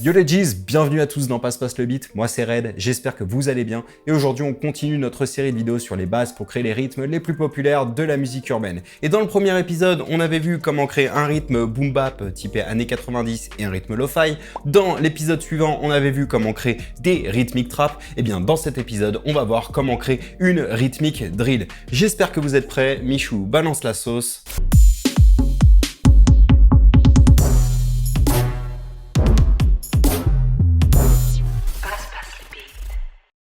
Yo les G's, bienvenue à tous dans Passe le Beat, moi c'est Red, j'espère que vous allez bien et aujourd'hui on continue notre série de vidéos sur les bases pour créer les rythmes les plus populaires de la musique urbaine. Et dans le premier épisode, on avait vu comment créer un rythme boom bap typé années 90 et un rythme lo-fi. Dans l'épisode suivant, on avait vu comment créer des rythmiques trap. Et bien dans cet épisode, on va voir comment créer une rythmique drill. J'espère que vous êtes prêts, Michou balance la sauce.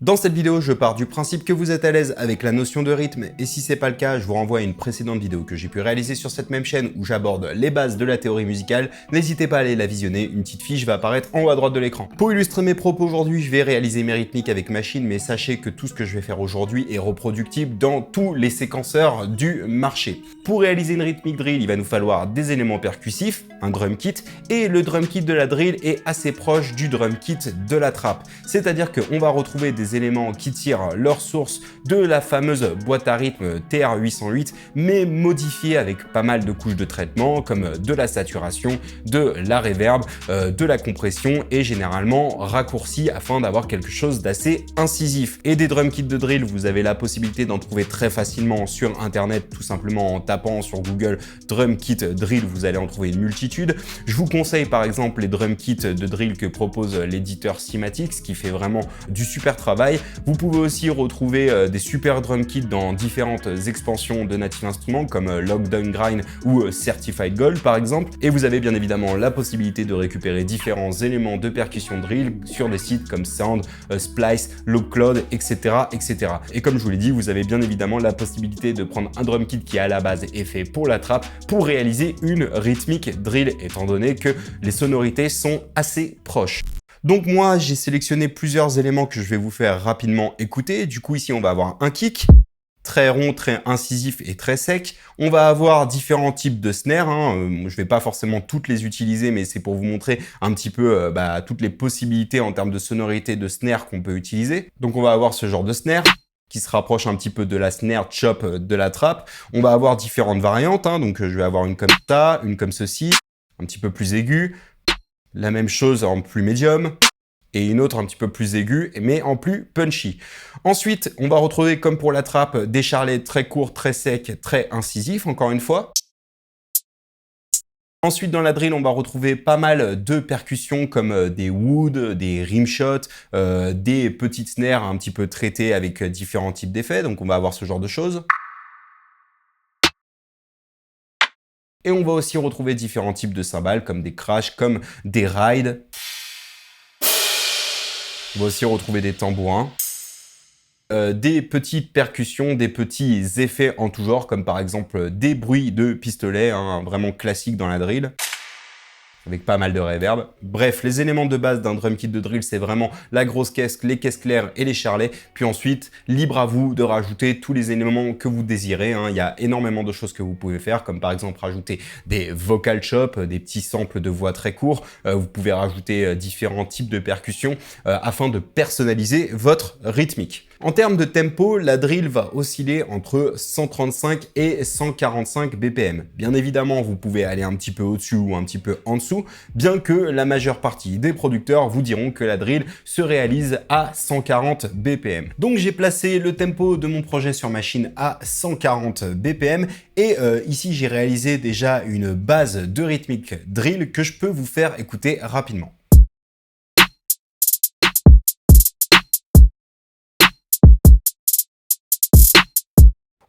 Dans cette vidéo, je pars du principe que vous êtes à l'aise avec la notion de rythme et si c'est pas le cas, je vous renvoie à une précédente vidéo que j'ai pu réaliser sur cette même chaîne où j'aborde les bases de la théorie musicale. N'hésitez pas à aller la visionner, une petite fiche va apparaître en haut à droite de l'écran. Pour illustrer mes propos aujourd'hui, je vais réaliser mes rythmiques avec machine, mais sachez que tout ce que je vais faire aujourd'hui est reproductible dans tous les séquenceurs du marché. Pour réaliser une rythmique drill, il va nous falloir des éléments percussifs, un drum kit, et le drum kit de la drill est assez proche du drum kit de la trap. C'est-à-dire qu'on va retrouver des éléments qui tirent leur source de la fameuse boîte à rythme TR-808, mais modifiés avec pas mal de couches de traitement, comme de la saturation, de la reverb, de la compression, et généralement raccourci afin d'avoir quelque chose d'assez incisif. Et des drum kits de drill, vous avez la possibilité d'en trouver très facilement sur internet, tout simplement en tapant sur Google drum kit drill, vous allez en trouver une multitude. Je vous conseille par exemple les drum kits de drill que propose l'éditeur Cymatics, qui fait vraiment du super travail. Vous pouvez aussi retrouver des super drum kits dans différentes expansions de Native Instruments comme Lockdown Grind ou Certified Gold par exemple. Et vous avez bien évidemment la possibilité de récupérer différents éléments de percussion drill sur des sites comme Sound, Splice, Loopcloud, etc., etc. Et comme je vous l'ai dit, vous avez bien évidemment la possibilité de prendre un drum kit qui à la base est fait pour la trap pour réaliser une rythmique drill, étant donné que les sonorités sont assez proches. Donc moi, j'ai sélectionné plusieurs éléments que je vais vous faire rapidement écouter. Du coup, ici, on va avoir un kick, très rond, très incisif et très sec. On va avoir différents types de snares. Je vais pas forcément toutes les utiliser, mais c'est pour vous montrer un petit peu toutes les possibilités en termes de sonorité de snare qu'on peut utiliser. Donc on va avoir ce genre de snare qui se rapproche un petit peu de la snare chop de la trap. On va avoir différentes variantes. Donc je vais avoir une comme ça, une comme ceci, un petit peu plus aiguë. La même chose en plus médium et une autre un petit peu plus aiguë mais en plus punchy. Ensuite, on va retrouver comme pour la trappe des charlets très courts, très secs, très incisifs encore une fois. Ensuite, dans la drill, on va retrouver pas mal de percussions comme des woods, des rimshots, des petites snares un petit peu traitées avec différents types d'effets. Donc, on va avoir ce genre de choses. Et on va aussi retrouver différents types de cymbales comme des crashs, comme des rides. On va aussi retrouver des tambourins. Des petites percussions, des petits effets en tout genre, comme par exemple des bruits de pistolet, vraiment classique dans la drill, avec pas mal de reverb. Bref, les éléments de base d'un drum kit de drill, c'est vraiment la grosse caisse, les caisses claires et les charlets. Puis ensuite, libre à vous de rajouter tous les éléments que vous désirez. Il y a énormément de choses que vous pouvez faire, comme par exemple rajouter des vocal chops, des petits samples de voix très courts. Vous pouvez rajouter différents types de percussions afin de personnaliser votre rythmique. En termes de tempo, la drill va osciller entre 135 et 145 BPM. Bien évidemment, vous pouvez aller un petit peu au-dessus ou un petit peu en dessous, bien que la majeure partie des producteurs vous diront que la drill se réalise à 140 BPM. Donc j'ai placé le tempo de mon projet sur machine à 140 BPM et ici j'ai réalisé déjà une base de rythmique drill que je peux vous faire écouter rapidement.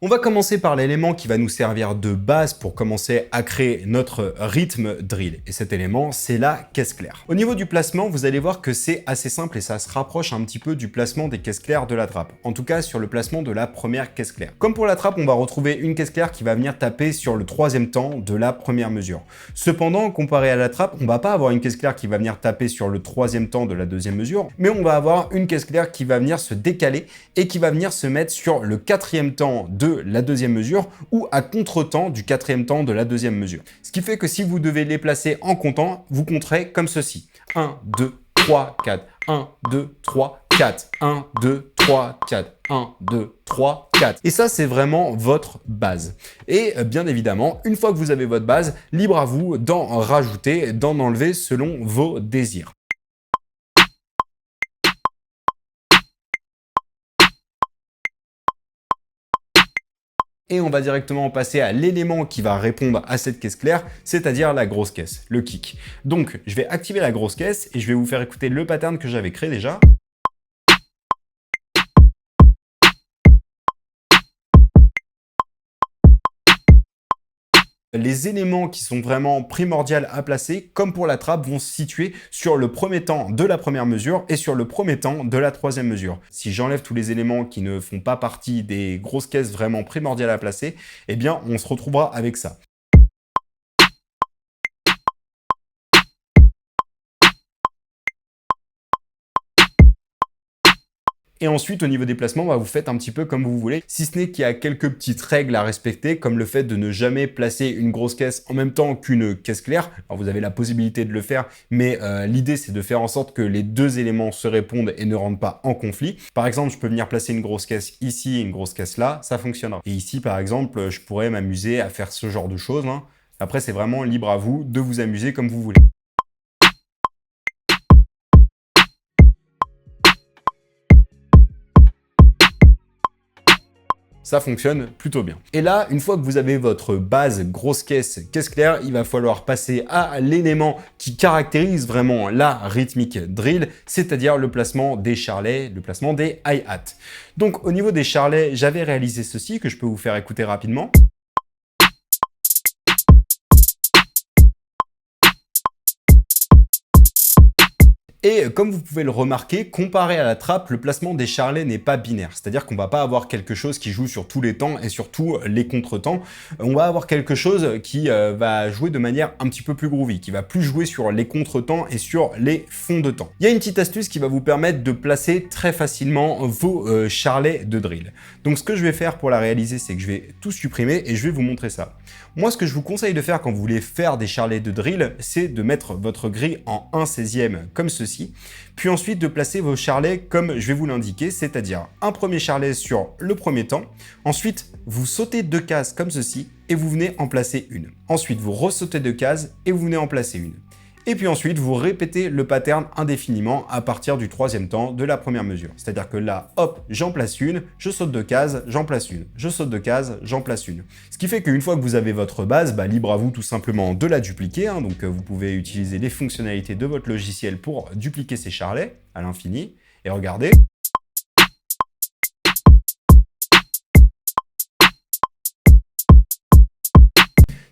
On va commencer par l'élément qui va nous servir de base pour commencer à créer notre rythme drill. Et cet élément, c'est la caisse claire. Au niveau du placement, vous allez voir que c'est assez simple et ça se rapproche un petit peu du placement des caisses claires de la trappe. En tout cas, sur le placement de la première caisse claire. Comme pour la trappe, on va retrouver une caisse claire qui va venir taper sur le troisième temps de la première mesure. Cependant, comparé à la trappe, on va pas avoir une caisse claire qui va venir taper sur le troisième temps de la deuxième mesure, mais on va avoir une caisse claire qui va venir se décaler et qui va venir se mettre sur le quatrième temps de la deuxième mesure ou à contre-temps du quatrième temps de la deuxième mesure. Ce qui fait que si vous devez les placer en comptant, vous compterez comme ceci. 1, 2, 3, 4. 1, 2, 3, 4. 1, 2, 3, 4. 1, 2, 3, 4. Et ça, c'est vraiment votre base. Et bien évidemment, une fois que vous avez votre base, libre à vous d'en rajouter, d'en enlever selon vos désirs. Et on va directement passer à l'élément qui va répondre à cette caisse claire, c'est-à-dire la grosse caisse, le kick. Donc, je vais activer la grosse caisse et je vais vous faire écouter le pattern que j'avais créé déjà. Les éléments qui sont vraiment primordiaux à placer, comme pour la trappe, vont se situer sur le premier temps de la première mesure et sur le premier temps de la troisième mesure. Si j'enlève tous les éléments qui ne font pas partie des grosses caisses vraiment primordiales à placer, eh bien, on se retrouvera avec ça. Et ensuite, au niveau des placements, vous faites un petit peu comme vous voulez, si ce n'est qu'il y a quelques petites règles à respecter, comme le fait de ne jamais placer une grosse caisse en même temps qu'une caisse claire. Alors, vous avez la possibilité de le faire, mais l'idée, c'est de faire en sorte que les deux éléments se répondent et ne rentrent pas en conflit. Par exemple, je peux venir placer une grosse caisse ici et une grosse caisse là, ça fonctionnera. Et ici, par exemple, je pourrais m'amuser à faire ce genre de choses, hein. Après, c'est vraiment libre à vous de vous amuser comme vous voulez. Ça fonctionne plutôt bien. Et là, une fois que vous avez votre base grosse caisse, caisse claire, il va falloir passer à l'élément qui caractérise vraiment la rythmique drill, c'est-à-dire le placement des charlets, le placement des hi-hats. Donc au niveau des charlets, j'avais réalisé ceci que je peux vous faire écouter rapidement. Et comme vous pouvez le remarquer, comparé à la trappe, le placement des charlets n'est pas binaire. C'est-à-dire qu'on va pas avoir quelque chose qui joue sur tous les temps et sur tous les contretemps. On va avoir quelque chose qui va jouer de manière un petit peu plus groovy, qui va plus jouer sur les contretemps et sur les fonds de temps. Il y a une petite astuce qui va vous permettre de placer très facilement vos charlets de drill. Donc ce que je vais faire pour la réaliser, c'est que je vais tout supprimer et je vais vous montrer ça. Moi, ce que je vous conseille de faire quand vous voulez faire des charlets de drill, c'est de mettre votre grille en 1/16e comme ceci, puis ensuite de placer vos charlets comme je vais vous l'indiquer, c'est-à-dire un premier charlet sur le premier temps, ensuite vous sautez 2 cases comme ceci et vous venez en placer une. Ensuite, vous ressautez 2 cases et vous venez en placer une. Et puis ensuite, vous répétez le pattern indéfiniment à partir du 3e temps de la première mesure. C'est-à-dire que là, hop, j'en place une, je saute 2 cases, j'en place une, je saute 2 cases, j'en place une. Ce qui fait qu'une fois que vous avez votre base, libre à vous tout simplement de la dupliquer. Donc vous pouvez utiliser les fonctionnalités de votre logiciel pour dupliquer ces charlets à l'infini. Et regardez.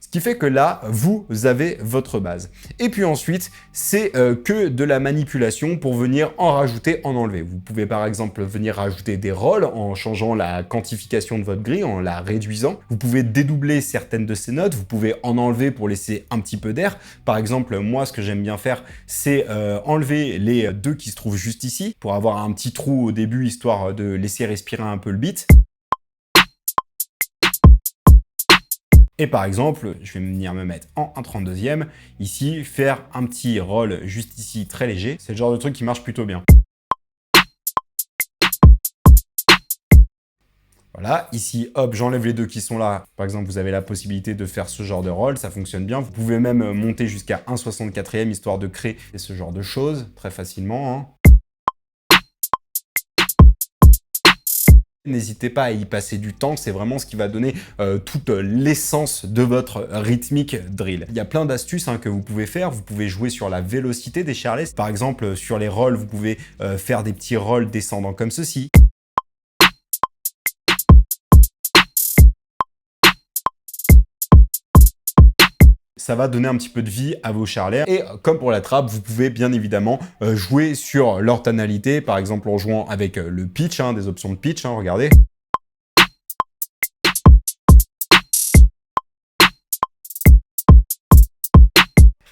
Ce qui fait que là, vous avez votre base. Et puis ensuite, c'est que de la manipulation pour venir en rajouter, en enlever. Vous pouvez par exemple venir rajouter des rôles en changeant la quantification de votre grille, en la réduisant. Vous pouvez dédoubler certaines de ces notes, vous pouvez en enlever pour laisser un petit peu d'air. Par exemple, moi, ce que j'aime bien faire, c'est enlever les 2 qui se trouvent juste ici, pour avoir un petit trou au début, histoire de laisser respirer un peu le beat. Et par exemple, je vais venir me mettre en 1/32e, ici, faire un petit roll juste ici, très léger. C'est le genre de truc qui marche plutôt bien. Voilà, ici, hop, j'enlève les 2 qui sont là. Par exemple, vous avez la possibilité de faire ce genre de roll, ça fonctionne bien. Vous pouvez même monter jusqu'à 1/64e, histoire de créer ce genre de choses, très facilement, hein. N'hésitez pas à y passer du temps, c'est vraiment ce qui va donner toute l'essence de votre rythmique drill. Il y a plein d'astuces que vous pouvez faire, vous pouvez jouer sur la vélocité des charlets. Par exemple, sur les rolls, vous pouvez faire des petits rolls descendants comme ceci. Ça va donner un petit peu de vie à vos charlets. Et comme pour la trappe, vous pouvez bien évidemment jouer sur leur tonalité, par exemple en jouant avec le pitch, des options de pitch, regardez.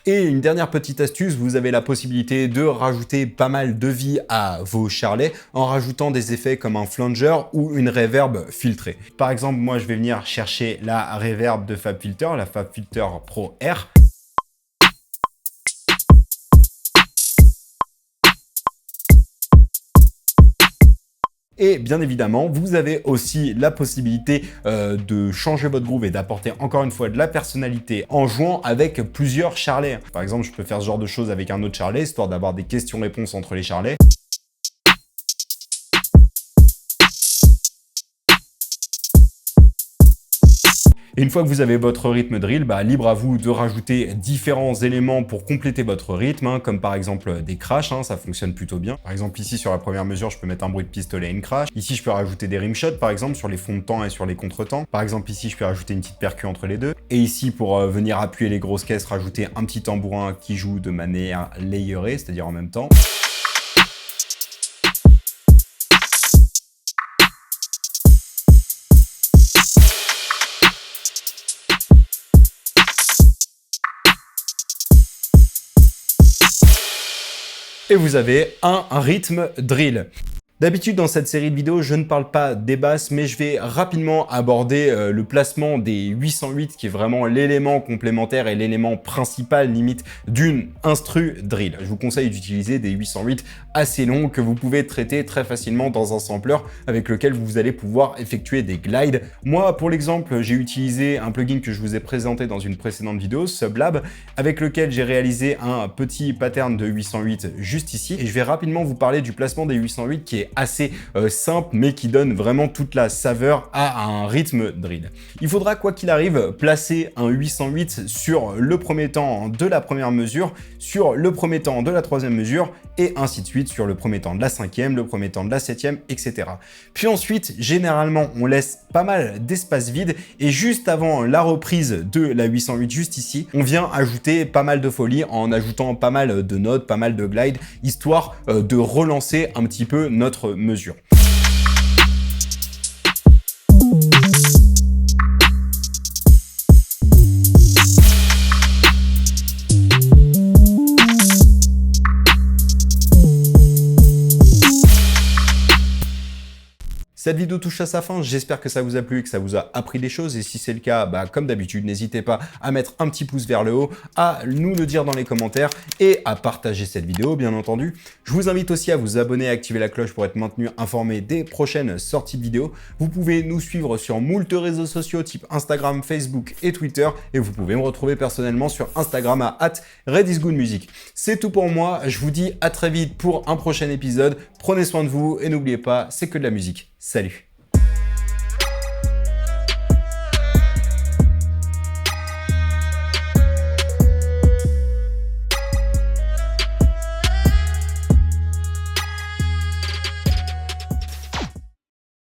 Et une dernière petite astuce, vous avez la possibilité de rajouter pas mal de vie à vos charlets en rajoutant des effets comme un flanger ou une reverb filtrée. Par exemple, moi je vais venir chercher la reverb de FabFilter, la FabFilter Pro R. Et bien évidemment, vous avez aussi la possibilité de changer votre groove et d'apporter encore une fois de la personnalité en jouant avec plusieurs charlets. Par exemple, je peux faire ce genre de choses avec un autre charlet, histoire d'avoir des questions-réponses entre les charlets. Et une fois que vous avez votre rythme drill, libre à vous de rajouter différents éléments pour compléter votre rythme, comme par exemple des crashs, ça fonctionne plutôt bien. Par exemple ici sur la première mesure, je peux mettre un bruit de pistolet et une crash. Ici je peux rajouter des rimshots par exemple sur les fonds de temps et sur les contretemps. Par exemple ici je peux rajouter une petite percu entre les deux. Et ici pour venir appuyer les grosses caisses, rajouter un petit tambourin qui joue de manière layerée, c'est-à-dire en même temps. Et vous avez un rythme drill. D'habitude, dans cette série de vidéos, je ne parle pas des basses, mais je vais rapidement aborder le placement des 808, qui est vraiment l'élément complémentaire et l'élément principal, limite, d'une instru drill. Je vous conseille d'utiliser des 808 assez longs que vous pouvez traiter très facilement dans un sampler avec lequel vous allez pouvoir effectuer des glides. Moi, pour l'exemple, j'ai utilisé un plugin que je vous ai présenté dans une précédente vidéo, Sublab, avec lequel j'ai réalisé un petit pattern de 808 juste ici. Et je vais rapidement vous parler du placement des 808 qui est assez simple mais qui donne vraiment toute la saveur à un rythme drill. Il faudra quoi qu'il arrive placer un 808 sur le premier temps de la première mesure, sur le premier temps de la troisième mesure et ainsi de suite sur le premier temps de la cinquième, le premier temps de la septième, etc. Puis ensuite, généralement, on laisse pas mal d'espace vide et juste avant la reprise de la 808 juste ici, on vient ajouter pas mal de folie en ajoutant pas mal de notes, pas mal de glides, histoire de relancer un petit peu notre mesure. Cette vidéo touche à sa fin, j'espère que ça vous a plu et que ça vous a appris des choses. Et si c'est le cas, comme d'habitude, n'hésitez pas à mettre un petit pouce vers le haut, à nous le dire dans les commentaires et à partager cette vidéo, bien entendu. Je vous invite aussi à vous abonner et à activer la cloche pour être maintenu informé des prochaines sorties de vidéos. Vous pouvez nous suivre sur moult réseaux sociaux type Instagram, Facebook et Twitter. Et vous pouvez me retrouver personnellement sur Instagram à @redisgoodmusic. C'est tout pour moi, je vous dis à très vite pour un prochain épisode. Prenez soin de vous et n'oubliez pas, c'est que de la musique. Salut!